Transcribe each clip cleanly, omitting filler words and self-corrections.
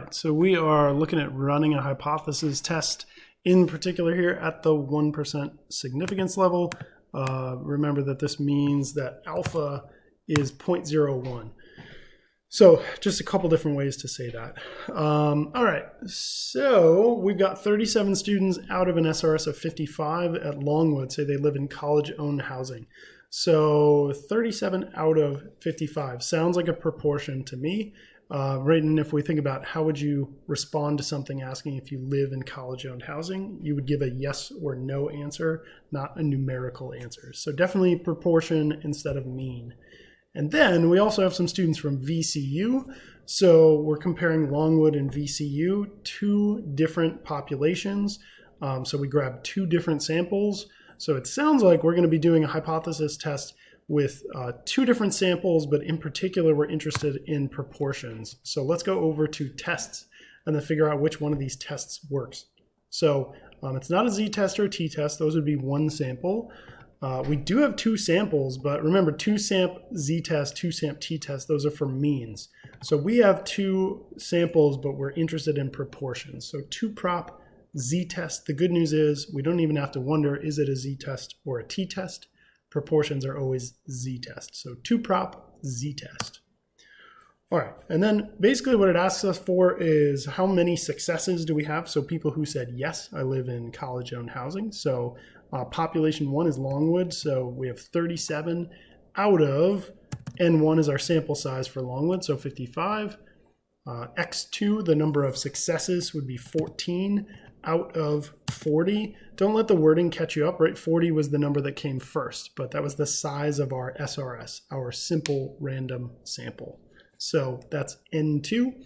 right, so we are looking at running a hypothesis test in particular here at the 1% significance level. Remember that this means that alpha is 0.01. So just a couple different ways to say that. All right, so we've got 37 students out of an SRS of 55 at Longwood, say they live in college-owned housing. So 37 out of 55 sounds like a proportion to me. Right, and if we think about how would you respond to something asking if you live in college-owned housing, you would give a yes or no answer, not a numerical answer. So definitely proportion instead of mean. And then we also have some students from VCU. So we're comparing Longwood and VCU, two different populations. So we grabbed two different samples. So it sounds like we're going to be doing a hypothesis test with two different samples, but in particular, we're interested in proportions. So let's go over to tests and then figure out which one of these tests works. So it's not a z-test or a t-test. Those would be one sample. We do have two samples, but remember, two samp z-test, two samp t-test, those are for means. So we have two samples, but we're interested in proportions. So two prop z-test. The good news is we don't even have to wonder, is it a z-test or a t-test? Proportions are always z-test. So two prop z-test. All right, and then basically what it asks us for is how many successes do we have? So people who said, yes, I live in college-owned housing. So population 1 is Longwood, so we have 37 out of N1 is our sample size for Longwood, so 55. X2, the number of successes, would be 14 out of 40. Don't let the wording catch you up, right? 40 was the number that came first, but that was the size of our SRS, our simple random sample. So that's N2.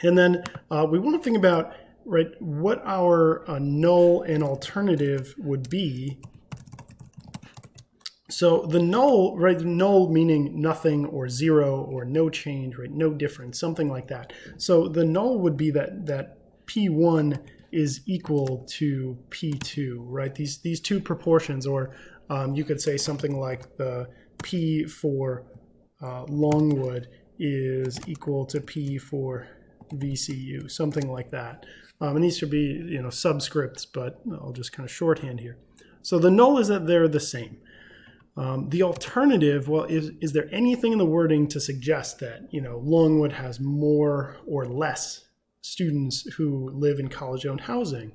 And then we want to think about, right, what our null and alternative would be. So the null, right, null meaning nothing or zero or no change, right, no difference, something like that. So the null would be that P1 is equal to P2, right? These two proportions, or you could say something like the P for Longwood is equal to P for VCU, something like that. And these should be, subscripts, but I'll just kind of shorthand here. So the null is that they're the same. The alternative, well, is there anything in the wording to suggest that, Longwood has more or less students who live in college-owned housing?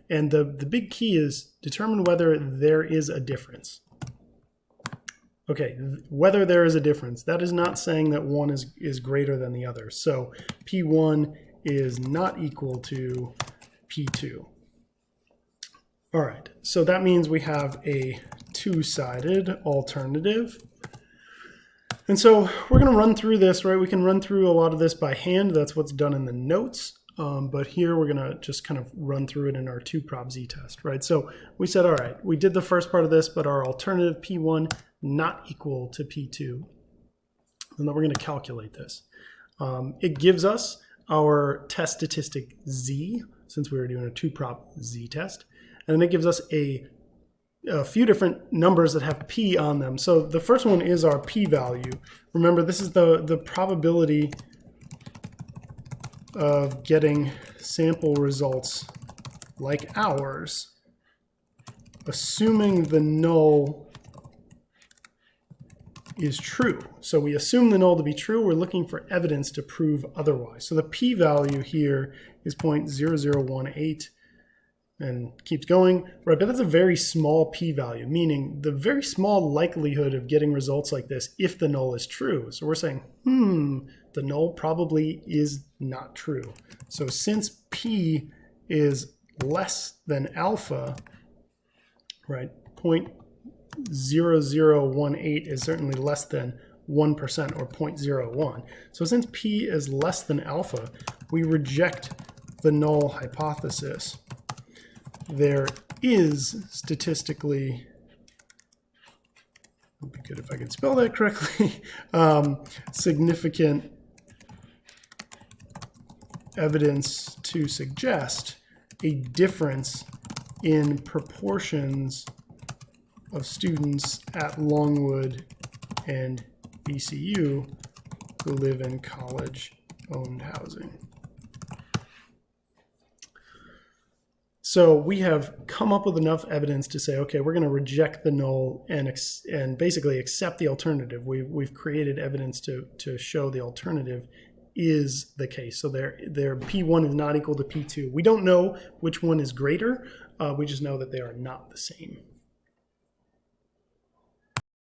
And the big key is determine whether there is a difference. Okay, whether there is a difference. That is not saying that one is greater than the other. So P1 is not equal to P2. All right, so that means we have a two-sided alternative. And so we're going to run through this, right? We can run through a lot of this by hand. That's what's done in the notes. But here we're going to just kind of run through it in our two prop z-test, right? So we said, all right, we did the first part of this, but our alternative P1 not equal to P2. And then we're going to calculate this. It gives us our test statistic z, since we were doing a two prop z-test. And then it gives us a few different numbers that have p on them. So the first one is our p-value. Remember, this is the probability of getting sample results like ours, assuming the null is true. So we assume the null to be true. We're looking for evidence to prove otherwise. So the p-value here is 0.0018. And keeps going, right? But that's a very small p-value, meaning the very small likelihood of getting results like this if the null is true. So we're saying, the null probably is not true. So since p is less than alpha, right, 0.0018 is certainly less than 1% or 0.01. So since p is less than alpha, we reject the null hypothesis. There is statistically, it would be good if I could spell that correctly, significant evidence to suggest a difference in proportions of students at Longwood and VCU who live in college-owned housing. So we have come up with enough evidence to say, okay, we're going to reject the null and basically accept the alternative. We've created evidence to show the alternative is the case. So their P1 is not equal to P2. We don't know which one is greater. We just know that they are not the same.